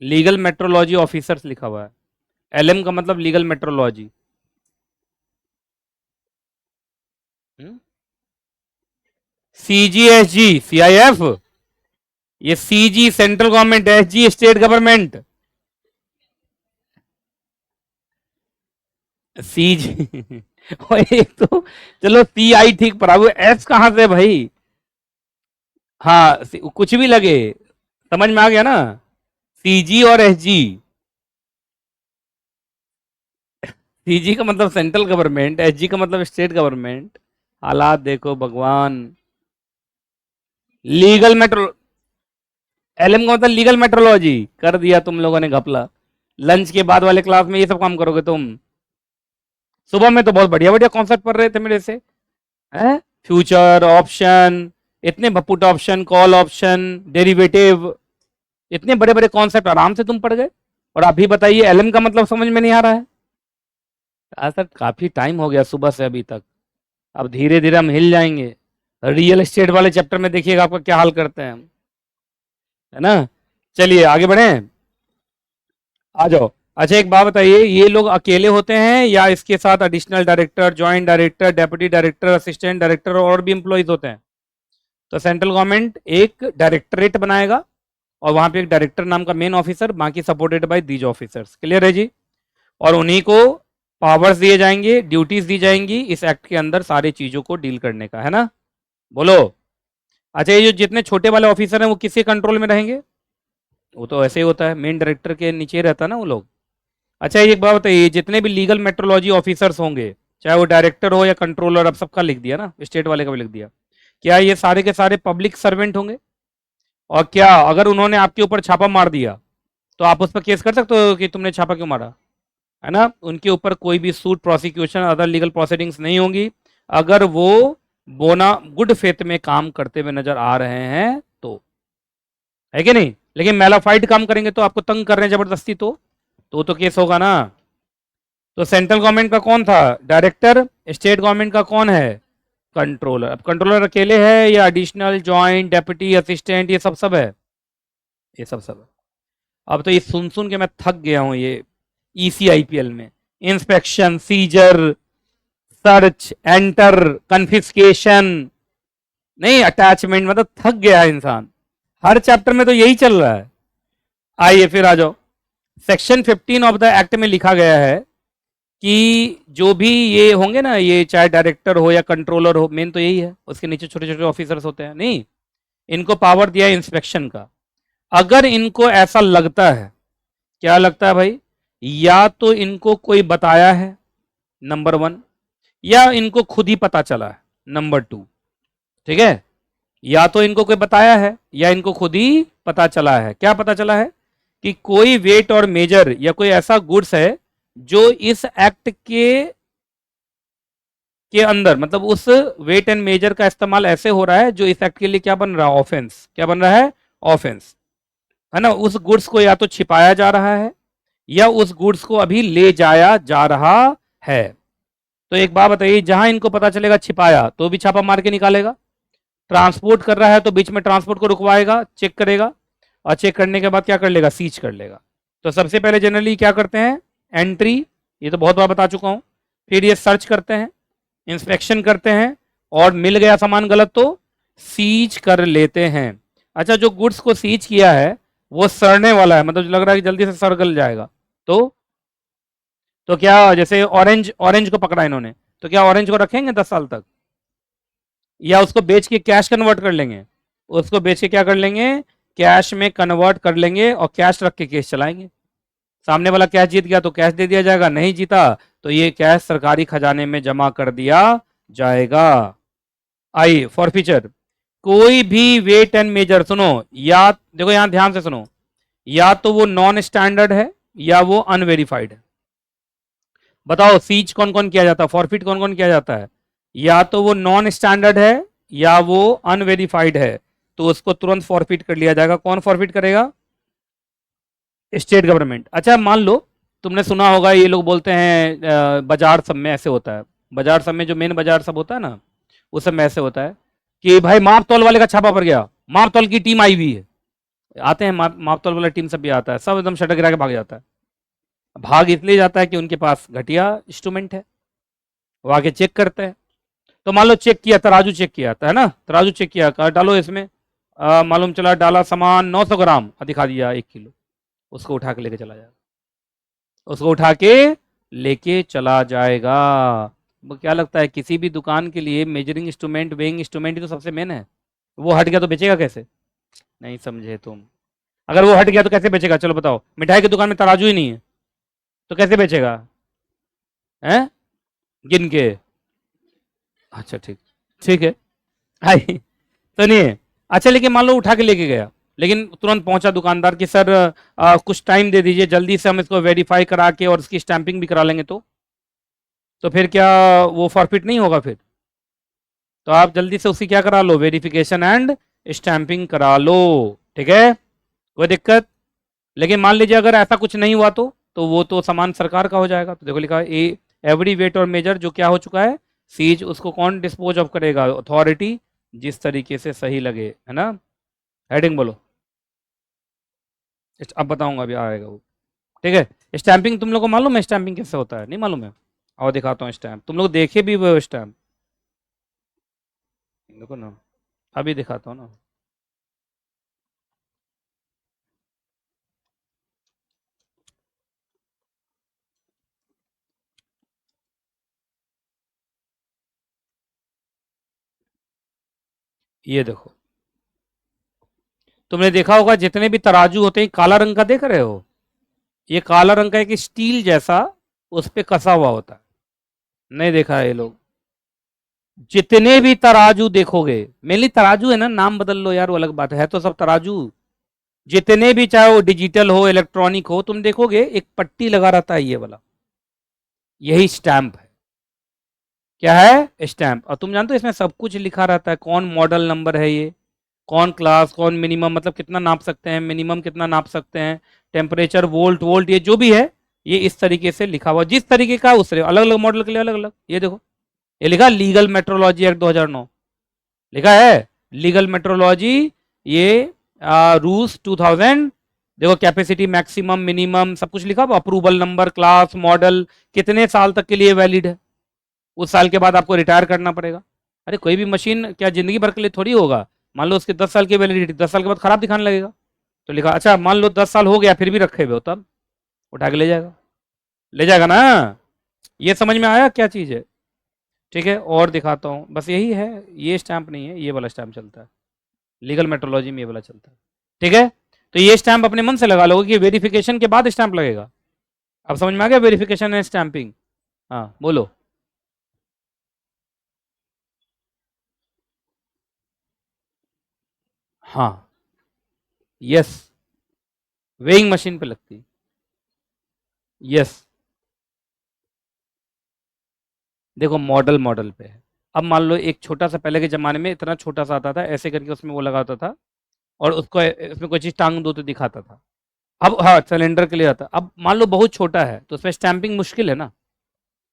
लीगल मेट्रोलॉजी ऑफिसर्स लिखा हुआ है, एलएम का मतलब लीगल मेट्रोलॉजी। सीजीएसजी, सीआईएफ, ये CG central government, SG state government. CG और एक तो चलो सी आई ठीक पढ़ा हुआ, एस कहां से भाई? हाँ कुछ भी लगे, समझ में आ गया ना। सीजी और एसजी, सीजी का मतलब सेंट्रल गवर्नमेंट, एसजी का मतलब स्टेट गवर्नमेंट। हालात देखो भगवान। लीगल मेट्रो, एलएम का मतलब लीगल मेट्रोलॉजी, कर दिया तुम लोगों ने घपला। लंच के बाद वाले क्लास में ये सब काम करोगे तुम? सुबह में तो बहुत बढ़िया बढ़िया कॉन्सेप्ट पढ़ रहे थे मेरे से, हैं? फ्यूचर ऑप्शन, इतने put option, call option, derivative, इतने बड़े बड़े कॉन्सेप्ट आराम से तुम पढ़ गए। और अभी बताइए एलएम का मतलब समझ में नहीं आ रहा है? सर काफी टाइम हो गया सुबह से अभी तक, अब धीरे धीरे हम हिल जाएंगे। रियल एस्टेट वाले चैप्टर में देखिएगा आपका क्या हाल करते हैं हम, है ना। चलिए आगे बढ़े, आ जाओ। अच्छा एक बात बताइए, ये लोग अकेले होते हैं या इसके साथ additional director, joint director, deputy director, assistant director और भी इंप्लॉइज होते हैं? तो सेंट्रल गवर्नमेंट एक डायरेक्टरेट बनाएगा और वहां पे एक डायरेक्टर नाम का मेन ऑफिसर, बाकी supported by these officers. Clear है जी? और उन्हीं को पावर्स दिए जाएंगे, ड्यूटीज दी जाएंगी इस एक्ट के अंदर सारी चीजों को डील करने का, है ना। बोलो। अच्छा ये जो जितने छोटे वाले ऑफिसर हैं वो किसके कंट्रोल में रहेंगे? वो तो ऐसे ही होता है, मेन डायरेक्टर के नीचे रहता है ना वो लोग। अच्छा एक बात बताइए, जितने भी लीगल मेट्रोलॉजी ऑफिसर्स होंगे, चाहे वो डायरेक्टर हो या कंट्रोलर, अब सबका लिख दिया ना, स्टेट वाले का भी लिख दिया, क्या ये सारे के सारे पब्लिक सर्वेंट होंगे? और क्या अगर उन्होंने आपके ऊपर छापा मार दिया तो आप उस पर केस कर सकते हो कि तुमने छापा क्यों मारा, है ना। उनके ऊपर कोई भी suit, prosecution, other legal proceedings नहीं होंगी अगर वो बोना गुड फेथ में काम करते हुए नजर आ रहे हैं तो, है कि नहीं। लेकिन मेलाफाइड काम करेंगे तो, आपको तंग कर रहे हैं जबरदस्ती तो केस होगा ना। तो सेंट्रल गवर्नमेंट का कौन था? डायरेक्टर। स्टेट गवर्नमेंट का कौन है? कंट्रोलर। अब कंट्रोलर अकेले है या एडिशनल, जॉइंट, डेप्यूटी, असिस्टेंट, ये सब सब है? ये सब सब है। अब तो ये सुन सुन के मैं थक गया हूं, ये ईसीआईपीएल में inspection, seizure, search, enter, confiscation, नहीं अटैचमेंट, मतलब थक गया है इंसान। हर चैप्टर में तो यही चल रहा है। आइए फिर आ जाओ। सेक्शन 15 ऑफ द एक्ट में लिखा गया है कि जो भी ये होंगे ना, ये चाहे डायरेक्टर हो या कंट्रोलर हो, मेन तो यही है, उसके नीचे छोटे छोटे ऑफिसर्स होते हैं, नहीं, इनको पावर दिया है इंस्पेक्शन का। अगर इनको ऐसा लगता है, क्या लगता है भाई, या तो इनको कोई बताया है, नंबर 1, या इनको खुद ही पता चला है, नंबर 2। ठीक है, या तो इनको कोई बताया है या इनको खुद ही पता चला है। क्या पता चला है? कि कोई वेट और मेजर या कोई ऐसा गुड्स है जो इस एक्ट के अंदर, मतलब उस वेट एंड मेजर का इस्तेमाल ऐसे हो रहा है जो इस एक्ट के लिए क्या बन रहा है? ऑफेंस। क्या बन रहा है? ऑफेंस, है ना, उस गुड्स को या तो छिपाया जा रहा है या उस गुड्स को अभी ले जाया जा रहा है। तो एक बात बताइए, जहां इनको पता चलेगा छिपाया तो भी छापा मार के निकालेगा, ट्रांसपोर्ट कर रहा है तो बीच में ट्रांसपोर्ट को रुकवाएगा, चेक करेगा, और चेक करने के बाद क्या कर लेगा, सीज कर लेगा। तो सबसे पहले जनरली क्या करते हैं, एंट्री, ये तो बहुत बार बता चुका हूं, फिर ये सर्च करते हैं, इंस्पेक्शन करते हैं, और मिल गया सामान गलत तो सीज कर लेते हैं। अच्छा, जो गुड्स को सीज किया है वो सड़ने वाला है, मतलब लग रहा है कि जल्दी से सड़ गल जाएगा, तो क्या, जैसे ऑरेंज, ऑरेंज को पकड़ा इन्होंने, तो क्या ऑरेंज को रखेंगे 10 साल तक, या उसको बेच के कैश कन्वर्ट कर लेंगे, उसको बेच के क्या कर लेंगे, कैश में कन्वर्ट कर लेंगे और कैश रख के केस चलाएंगे। सामने वाला कैश जीत गया तो कैश दे दिया जाएगा, नहीं जीता तो ये कैश सरकारी खजाने में जमा कर दिया जाएगा। आइए, फॉरफीचर, कोई भी वेट एंड मेजर, सुनो, या देखो यहां ध्यान से सुनो, या तो वो नॉन स्टैंडर्ड है या वो अनवेरिफाइड है। बताओ सीज कौन कौन किया जाता है, फॉरफिट कौन कौन किया जाता है, या तो वो नॉन स्टैंडर्ड है या वो अनवेरिफाइड है, तो उसको तुरंत फॉरफिट कर लिया जाएगा। कौन फॉरफिट करेगा, स्टेट गवर्नमेंट। अच्छा, मान लो तुमने सुना होगा, ये लोग बोलते हैं बाजार सब में ऐसे होता है, बाजार सब में जो मेन बाजार सब होता है ना, उस सब में ऐसे होता है कि भाई माप तौल वाले का छापा पड़ गया, माप तौल की टीम आई हुई है, आते हैं माप तौल वाला टीम सब भी आता है, सब एकदम शटर गिरा के भाग जाता है। भाग इसलिए जाता है कि उनके पास घटिया इंस्ट्रूमेंट है, वो आके चेक करते हैं। तो मान लो चेक किया, तराजू चेक किया था, है ना, तराजू चेक किया, कहा डालो इसमें, मालूम चला डाला सामान 900 ग्राम, दिखा दिया 1 किलो, उसको उठा के लेके चला जाएगा, उसको उठा के लेके चला जाएगा। वो क्या लगता है, किसी भी दुकान के लिए मेजरिंग इंस्ट्रूमेंट, वेइंग इंस्ट्रूमेंट ही तो सबसे मेन है, वो हट गया तो बेचेगा कैसे, नहीं समझे तुम, अगर वो हट गया तो कैसे बेचेगा, चलो बताओ, मिठाई की दुकान में तराजू ही नहीं है तो कैसे बेचेगा, हैं, गिन के, अच्छा ठीक, ठीक है, हाय, सुनिए, अच्छा लेकिन मान लो उठा के लेके गया, लेकिन तुरंत पहुंचा दुकानदार कि सर कुछ टाइम दे दीजिए, जल्दी से हम इसको वेरीफाई करा के और इसकी स्टैंपिंग भी करा लेंगे, तो फिर क्या वो फॉरफिट नहीं होगा फिर, तो आप जल्दी से उसकी क्या करा लो, वेरिफिकेशन एंड स्टैंपिंग करा लो, ठीक है, कोई दिक्कत। लेकिन मान लीजिए अगर ऐसा कुछ नहीं हुआ तो वो तो सामान सरकार का हो जाएगा। तो देखो लिखा है एवरी वेट और मेजर जो क्या हो चुका है, सीज, उसको कौन डिस्पोज ऑफ करेगा, अथॉरिटी, जिस तरीके से सही लगे, है ना, हेडिंग बोलो, अब बताऊंगा, अभी आएगा वो, ठीक है। स्टैंपिंग तुम लोग को मालूम है, स्टैंपिंग कैसे होता है, नहीं मालूम है, और दिखाता हूँ स्टैंप, तुम लोग देखे भी वो स्टैंप, देखो ना, अभी दिखाता हूँ ना, ये देखो, तुमने देखा होगा जितने भी तराजू होते हैं काला रंग का देख रहे हो, ये काला रंग का एक स्टील जैसा उस पे कसा हुआ होता है, नहीं देखा है ये लोग, जितने भी तराजू देखोगे, मेनली तराजू है ना, नाम बदल लो यार वो अलग बात है तो सब तराजू, जितने भी चाहे वो डिजिटल हो इलेक्ट्रॉनिक हो, तुम देखोगे एक पट्टी लगा रहता है ये वाला, यही स्टैंप है, क्या है, स्टैंप। और तुम जानते हो इसमें सब कुछ लिखा रहता है, कौन मॉडल नंबर है ये, कौन क्लास, कौन मिनिमम, मतलब कितना नाप सकते हैं, मिनिमम कितना नाप सकते हैं, टेम्परेचर, वोल्ट वोल्ट, ये जो भी है ये इस तरीके से लिखा हुआ, जिस तरीके का उस अलग अलग मॉडल के लिए अलग अलग, ये देखो, ये लिखा लीगल मेट्रोलॉजी एक्ट 2009, लिखा है लीगल मेट्रोलॉजी, ये रूल्स 2000, देखो कैपेसिटी, मैक्सिमम, मिनिमम, सब कुछ लिखा हुआ, अप्रूवल नंबर, क्लास, मॉडल, कितने साल तक के लिए वैलिड है, उस साल के बाद आपको रिटायर करना पड़ेगा। अरे कोई भी मशीन क्या जिंदगी भर के लिए थोड़ी होगा, मान लो उसके 10 साल की वैलिडिटी, 10 साल के बाद खराब दिखाने लगेगा, तो लिखा, अच्छा मान लो 10 साल हो गया फिर भी रखे हुए हो, तब उठा के ले जाएगा, ले जाएगा ना, ये समझ में आया क्या चीज़ है, ठीक है। और दिखाता हूँ, बस यही है, ये स्टैंप नहीं है, ये वाला स्टैंप चलता है, लीगल मेट्रोलॉजी में ये वाला चलता है, ठीक है। तो ये स्टैंप अपने मन से लगा लोगे कि वेरिफिकेशन के बाद स्टैंप लगेगा, अब समझ में आ गया वेरिफिकेशन एंड स्टैंपिंग, हाँ बोलो, हाँ, यस, वेइंग मशीन पे लगती है, यस, देखो मॉडल मॉडल पे है, अब मान लो एक छोटा सा, पहले के ज़माने में इतना छोटा सा आता था, ऐसे करके उसमें वो लगा होता था, और उसको इसमें कोई चीज़ टांग दो तो दिखाता था। अब हाँ, सिलेंडर के लिए आता। अब मान लो बहुत छोटा है तो उसमें स्टैंपिंग मुश्किल है ना,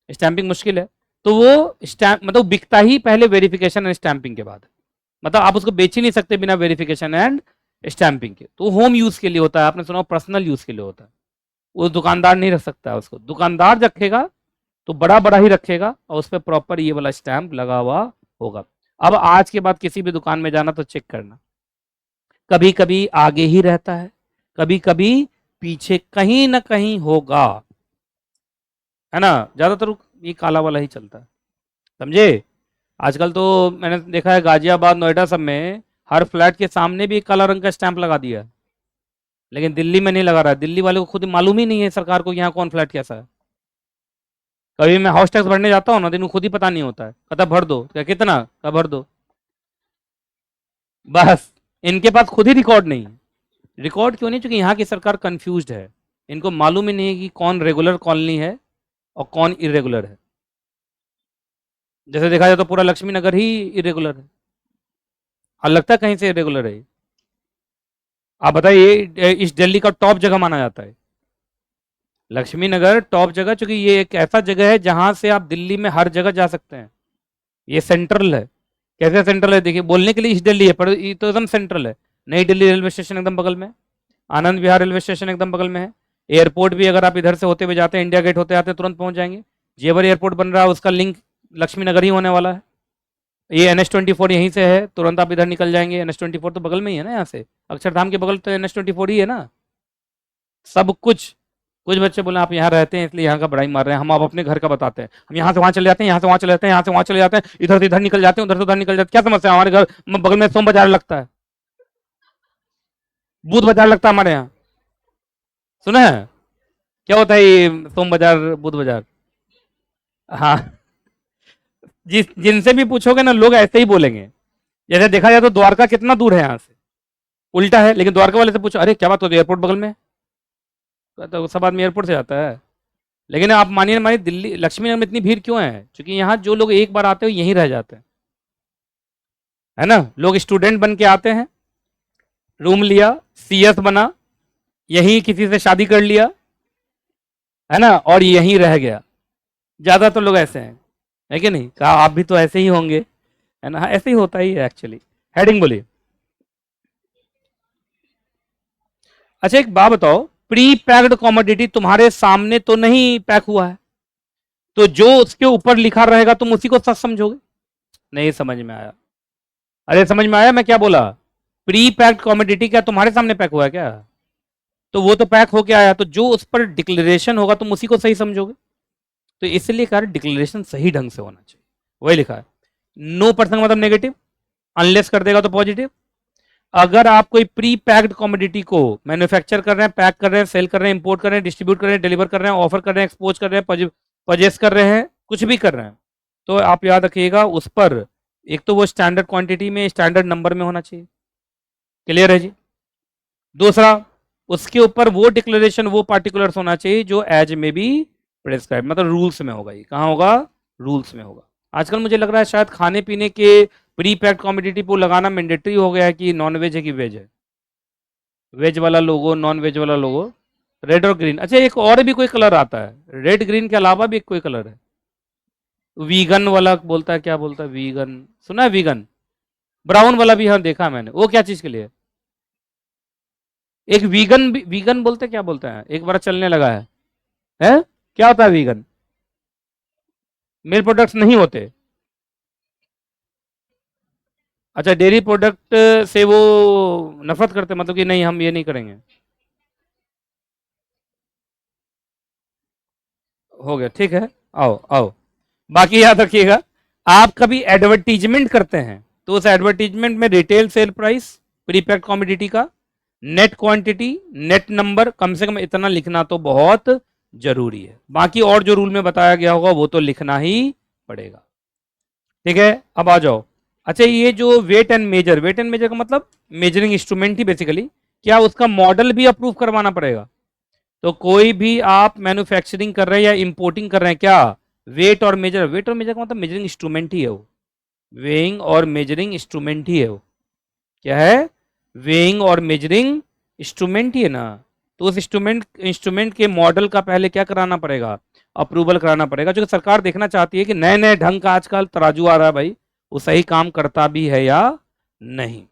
स्टैंपिंग मुश्किल है, तो वो स्टैंप मतलब बिकता ही पहले वेरिफिकेशन एंड स्टैंपिंग के बाद। मतलब आप उसको बेच ही नहीं सकते बिना वेरिफिकेशन एंड स्टैंपिंग के। तो होम यूज के लिए होता है, आपने सुना पर्सनल यूज के लिए होता है। वो दुकानदार नहीं रख सकता है उसको, दुकानदार रखेगा तो बड़ा बड़ा ही रखेगा और उस पर प्रॉपर ये वाला स्टैंप लगा हुआ होगा। अब आज के बाद किसी भी दुकान में जाना तो चेक करना, कभी कभी आगे ही रहता है, कभी कभी पीछे कहीं ना कहीं होगा, है ना। ज्यादातर ये काला वाला ही चलता है, समझे। आजकल तो मैंने देखा है गाजियाबाद नोएडा सब में हर फ्लैट के सामने भी एक काला रंग का स्टैंप लगा दिया है, लेकिन दिल्ली में नहीं लगा रहा है। दिल्ली वाले को खुद मालूम ही नहीं है सरकार को यहाँ कौन फ्लैट कैसा है। कभी मैं हाउस टैक्स भरने जाता हूँ ना, दिन खुद ही पता नहीं होता है, कहता भर दो, क्या कितना का भर दो, बस। इनके पास खुद ही रिकॉर्ड नहीं है। रिकॉर्ड क्यों नहीं, क्योंकि यहाँ की सरकार कंफ्यूज्ड है, इनको मालूम ही नहीं है कि कौन रेगुलर कॉलोनी है और कौन इरेगुलर है। जैसे देखा जाए तो पूरा लक्ष्मी नगर ही इरेगुलर है, और लगता है कहीं से इरेगुलर है। आप बताइए, इस दिल्ली का टॉप जगह माना जाता है लक्ष्मी नगर, टॉप जगह, क्योंकि ये एक ऐसा जगह है जहां से आप दिल्ली में हर जगह जा सकते हैं। ये सेंट्रल है। कैसे सेंट्रल है, देखिए बोलने के लिए ईस्ट दिल्ली है पर ये तो एकदम सेंट्रल है। नई दिल्ली रेलवे स्टेशन एकदम बगल में, आनंद विहार रेलवे स्टेशन एकदम बगल में है। एयरपोर्ट भी अगर आप इधर से होते हुए जाते हैं, इंडिया गेट होते आते तुरंत पहुंच जाएंगे। जेवर एयरपोर्ट बन रहा है, उसका लिंक लक्ष्मी नगर ही होने वाला है। ये NH24 यहीं से है, तुरंत आप इधर निकल जाएंगे। NH24 तो बगल में ही है ना, यहाँ से अक्षरधाम के बगल तो NH24 ही है ना। सब कुछ। कुछ बच्चे बोले आप यहाँ रहते हैं इसलिए यहाँ का बड़ाई मार रहे हैं, हम आप अपने घर का बताते हैं। हम यहाँ से वहाँ चले जाते हैं, यहाँ से वहाँ चले जाते हैं, यहाँ से वहाँ चले जाते हैं, इधर से इधर निकल जाते हैं, उधर से उधर निकल जाते हैं। क्या समस्या है, हमारे घर बगल में सोम बाजार लगता है, बुध बाजार लगता है हमारे यहाँ, सुना है। क्या होता है ये सोम बाजार बुध बाजार। हाँ, जिनसे भी पूछोगे ना लोग ऐसे ही बोलेंगे। जैसे देखा जाए तो द्वारका कितना दूर है यहाँ से, उल्टा है, लेकिन द्वारका वाले से पूछो अरे क्या बात होती है, एयरपोर्ट बगल में है, तो सब आदमी एयरपोर्ट से आता है। लेकिन आप मानिए हमारी दिल्ली लक्ष्मी नगर में इतनी भीड़ क्यों है, क्योंकि यहाँ जो लोग एक बार आते हैं यहीं रह जाते हैं, है ना। लोग स्टूडेंट बन के आते हैं, रूम लिया, CS बना, यहीं किसी से शादी कर लिया, है ना, और यहीं रह गया। ज्यादातर लोग ऐसे हैं, है कि नहीं, कहा आप भी तो ऐसे ही होंगे, है ना। हाँ, ऐसे ही होता ही है एक्चुअली। हेडिंग बोलिए। अच्छा एक बात बताओ, प्री पैक्ड कॉमोडिटी तुम्हारे सामने तो नहीं पैक हुआ है, तो जो उसके ऊपर लिखा रहेगा तुम उसी को सच समझोगे। नहीं समझ में आया, अरे समझ में आया मैं क्या बोला। प्री पैक्ड कॉमोडिटी क्या तुम्हारे सामने पैक हुआ है क्या, तो वो तो पैक होके आया, तो जो उस पर डिक्लेरेशन होगा तुम उसी को सही समझोगे। तो इसलिए कहा डिक्लेरेशन सही ढंग से होना चाहिए, वही लिखा है। नो परसेंट मतलब नेगेटिव, अनलेस कर देगा तो पॉजिटिव। अगर आप कोई प्री पैक्ड कॉमोडिटी को मैन्युफैक्चर कर रहे हैं, पैक कर रहे हैं, सेल कर रहे हैं, इंपोर्ट कर रहे हैं, डिस्ट्रीब्यूट कर रहे हैं, डिलीवर कर रहे हैं, ऑफर कर रहे हैं, एक्सपोज कर रहे हैं, परचेस कर रहे हैं, कुछ भी कर रहे हैं, तो आप याद रखिएगा उस पर एक तो वो स्टैंडर्ड क्वांटिटी में स्टैंडर्ड नंबर में होना चाहिए। क्लियर है जी। दूसरा, उसके ऊपर वो डिक्लेरेशन वो पार्टिकुलर्स होना चाहिए जो एज में भी प्रेस्क्राइब, मतलब रूल्स में होगा। ये कहाँ होगा, रूल्स में होगा। आजकल मुझे लग रहा है शायद खाने पीने के प्री पैक्ड कॉमोडिटी को लगाना मैंडेटरी हो गया है कि नॉन वेज है कि वेज है, वेज वाला लोगो, नॉन वेज वाला लोगो, रेड और ग्रीन। अच्छा एक और भी कोई कलर आता है, रेड ग्रीन के अलावा भी एक कोई कलर है, वीगन वाला बोलता है, क्या बोलता है, वीगन सुना है, वीगन ब्राउन वाला भी हाँ देखा मैंने। वो क्या चीज के लिए, एक वीगन भी, वीगन बोलते क्या बोलते हैं, एक बार चलने लगा है क्या होता है वीगन, मिल्क प्रोडक्ट्स नहीं होते। अच्छा डेयरी प्रोडक्ट से वो नफरत करते, मतलब कि नहीं हम ये नहीं करेंगे। हो गया ठीक है, आओ आओ। बाकी याद रखिएगा, आप कभी एडवर्टीजमेंट करते हैं तो उस एडवर्टीजमेंट में रिटेल सेल प्राइस, प्रीपैक्ड कॉमोडिटी का, नेट क्वांटिटी, नेट नंबर, कम से कम इतना लिखना तो बहुत जरूरी है। बाकी और जो रूल में बताया गया होगा वो तो लिखना ही पड़ेगा। ठीक है, अब आ जाओ। अच्छा ये जो weight and measure, weight and measure का मतलब मेजरिंग इंस्ट्रूमेंट ही बेसिकली, क्या उसका मॉडल भी अप्रूव करवाना पड़ेगा। तो कोई भी आप मैन्युफैक्चरिंग कर रहे हैं या इंपोर्टिंग कर रहे हैं, क्या वेट और मेजर, वेट और मेजर का मतलब मेजरिंग इंस्ट्रूमेंट ही है वो, वेइंग और मेजरिंग इंस्ट्रूमेंट ही है वो, क्या है, वेइंग और मेजरिंग इंस्ट्रूमेंट ही है ना, तो उस इंस्ट्रूमेंट के मॉडल का पहले क्या कराना पड़ेगा, अप्रूवल कराना पड़ेगा, जो कि सरकार देखना चाहती है कि नए नए ढंग का आजकल तराजू आ रहा है भाई, वो सही काम करता भी है या नहीं।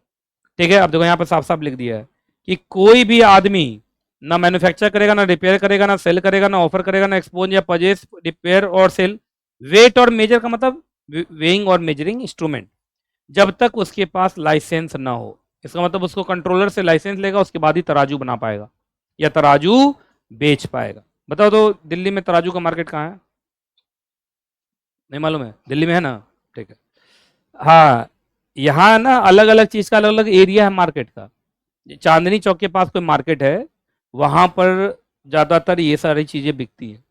ठीक है, अब देखो यहाँ पर साफ साफ लिख दिया है कि कोई भी आदमी ना मैन्युफैक्चर करेगा, ना रिपेयर करेगा, ना सेल करेगा, ना ऑफर करेगा, ना एक्सपोज या परचेज, रिपेयर और सेल वेट और मेजर का मतलब वेइंग और मेजरिंग इंस्ट्रूमेंट, जब तक उसके पास लाइसेंस ना हो। इसका मतलब उसको कंट्रोलर से लाइसेंस लेगा, उसके बाद ही तराजू बना पाएगा या तराजू बेच पाएगा। बताओ तो दिल्ली में तराजू का मार्केट कहाँ है? नहीं मालूम है? दिल्ली में है ना? ठीक है। हाँ, यहाँ ना अलग अलग चीज का अलग अलग एरिया है मार्केट का। चांदनी चौक के पास कोई मार्केट है, वहां पर ज्यादातर ये सारी चीजें बिकती हैं।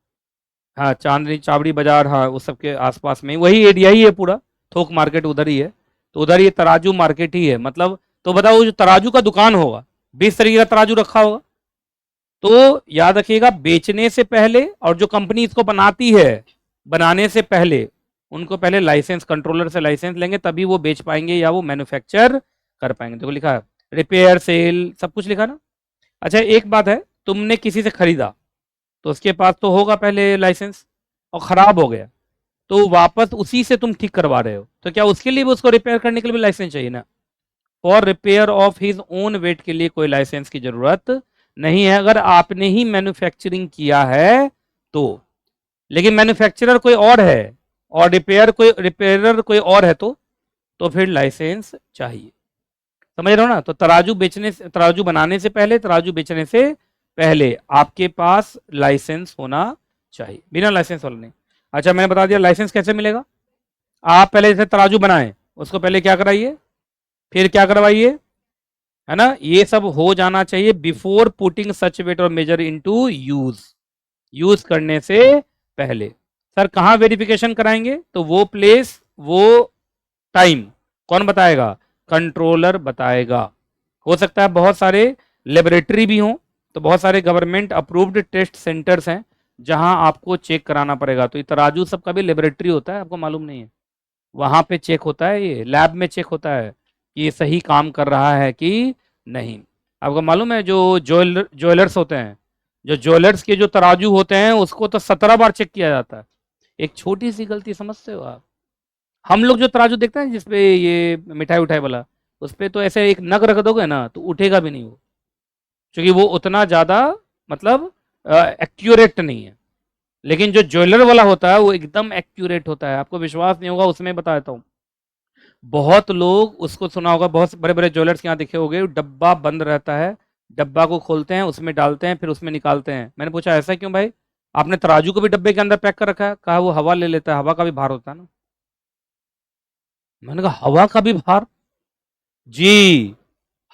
हाँ, चांदनी चावड़ी बाजार, हाँ उस सब के आसपास में वही एरिया ही है पूरा, थोक मार्केट उधर ही है, तो उधर ये तराजू मार्केट ही है मतलब। तो बताओ जो तराजू का दुकान होगा, 20 तरीके का तराजू रखा होगा, तो याद रखिएगा बेचने से पहले, और जो कंपनी इसको बनाती है बनाने से पहले, उनको पहले लाइसेंस, कंट्रोलर से लाइसेंस लेंगे, तभी वो बेच पाएंगे या वो मैन्युफैक्चर कर पाएंगे। देखो लिखा है रिपेयर सेल सब कुछ लिखा ना। अच्छा एक बात है, तुमने किसी से खरीदा तो उसके पास तो होगा पहले लाइसेंस, और खराब हो गया तो वापस उसी से तुम ठीक करवा रहे हो, तो क्या उसके लिए भी उसको रिपेयर करने के लिए भी लाइसेंस चाहिए ना? For repair of his own wait के लिए कोई लाइसेंस की जरूरत नहीं है, अगर आपने ही मैन्युफैक्चरिंग किया है तो। लेकिन मैन्युफैक्चरर कोई और है और रिपेयरर कोई और है, तो फिर लाइसेंस चाहिए। समझ रहे हो ना? तो तराजू बेचने से, तराजू बनाने से पहले, तराजू बेचने से पहले आपके पास लाइसेंस होना चाहिए, बिना लाइसेंस वाला नहीं। अच्छा मैंने बता दिया लाइसेंस कैसे मिलेगा। आप पहले जैसे तराजू बनाएं, उसको पहले क्या कराइए, फिर क्या करवाइए, है ना, ये सब हो जाना चाहिए बिफोर पुटिंग सच वेट और मेजर इनटू यूज, यूज करने से पहले। सर कहाँ वेरिफिकेशन कराएंगे? तो वो प्लेस, वो टाइम कौन बताएगा? कंट्रोलर बताएगा। हो सकता है बहुत सारे लेबोरेटरी भी हों, तो बहुत सारे गवर्नमेंट अप्रूव्ड टेस्ट सेंटर्स हैं जहां आपको चेक कराना पड़ेगा। तो ये तराजू सबका भी लेबोरेटरी होता है, आपको मालूम नहीं है? वहां पे चेक होता है, ये लैब में चेक होता है कि ये सही काम कर रहा है कि नहीं। आपको मालूम है जो ज्वेलर्स होते हैं, जो ज्वेलर्स के जो तराजू होते हैं उसको तो 17 बार चेक किया जाता है। एक छोटी सी गलती समझते हो आप? हम लोग जो तराजू देखते हैं जिसपे ये मिठाई उठाई वाला, उस पे तो ऐसे एक नग रख दोगे ना तो उठेगा भी नहीं वो, क्योंकि वो उतना ज़्यादा मतलब एक्यूरेट नहीं है। लेकिन जो ज्वेलर वाला होता है वो एकदम एक्यूरेट होता है, आपको विश्वास नहीं होगा उसमें बता देता हूँ। बहुत लोग उसको सुना होगा, बहुत बड़े बड़े ज्वेलर्स के यहाँ देखे होंगे, डब्बा बंद रहता है, डब्बा को खोलते हैं, उसमें डालते हैं, फिर उसमें निकालते हैं। मैंने पूछा ऐसा क्यों भाई, आपने तराजू को भी डब्बे के अंदर पैक कर रखा है? कहा वो हवा ले लेता है, हवा का भी भार होता है ना। मैंने कहा हवा का भी भार? जी,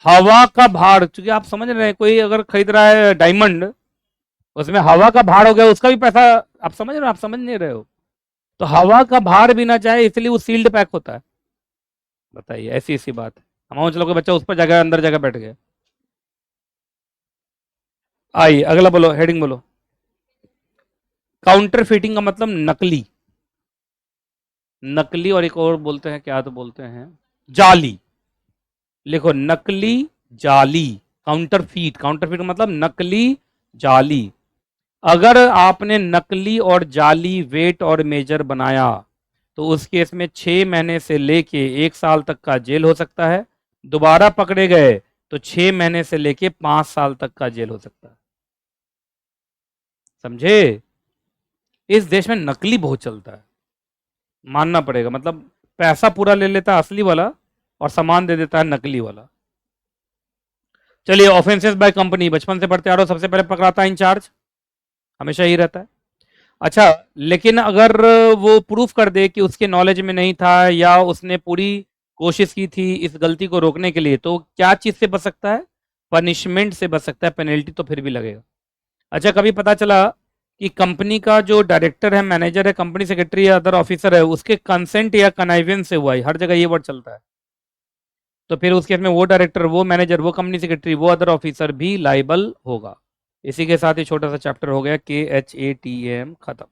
हवा का भार, क्योंकि आप समझ रहे हैं कोई अगर खरीद रहा है डायमंड, उसमें हवा का भार हो गया, उसका भी पैसा, आप समझ रहे हो? आप समझ नहीं रहे हो? तो हवा का भार भी ना चाहे इसलिए वो सील्ड पैक होता है। बताइए, ऐसी ऐसी बात है। हमारे चलो बच्चा उस पर जगह अंदर जगह बैठ गया। आइए अगला बोलो, हेडिंग बोलो। काउंटर फीटिंग का मतलब नकली, नकली और एक और बोलते हैं क्या, तो बोलते हैं जाली। लिखो नकली, जाली, काउंटर फीट, काउंटर फीट का मतलब नकली, जाली। अगर आपने नकली और जाली वेट और मेजर बनाया तो उस केस में 6 महीने से लेके 1 साल तक का जेल हो सकता है। दोबारा पकड़े गए तो 6 महीने से लेके 5 साल तक का जेल हो सकता है। समझे? इस देश में नकली बहुत चलता है, मानना पड़ेगा। मतलब पैसा पूरा ले लेता है असली वाला और सामान दे देता है नकली वाला। चलिए ऑफेंसेस बाय कंपनी, बचपन से पढ़ते आ रहे हो, सबसे पहले पकड़ाता है इंचार्ज, हमेशा ही रहता है। अच्छा, लेकिन अगर वो प्रूफ कर दे कि उसके नॉलेज में नहीं था या उसने पूरी कोशिश की थी इस गलती को रोकने के लिए, तो क्या चीज से बच सकता है? पनिशमेंट से बच सकता है, पेनल्टी तो फिर भी लगेगा। अच्छा, कभी पता चला कि कंपनी का जो डायरेक्टर है, मैनेजर है, कंपनी सेक्रेटरी या अदर ऑफिसर है, उसके कंसेंट या कनाइवेंस से हुआ है, हर जगह ये वर्ड चलता है, तो फिर उस केस में वो डायरेक्टर, वो मैनेजर, वो कंपनी सेक्रेटरी, वो अदर ऑफिसर भी लाइबल होगा। इसी के साथ ही छोटा सा चैप्टर हो गया KHATM खत्म।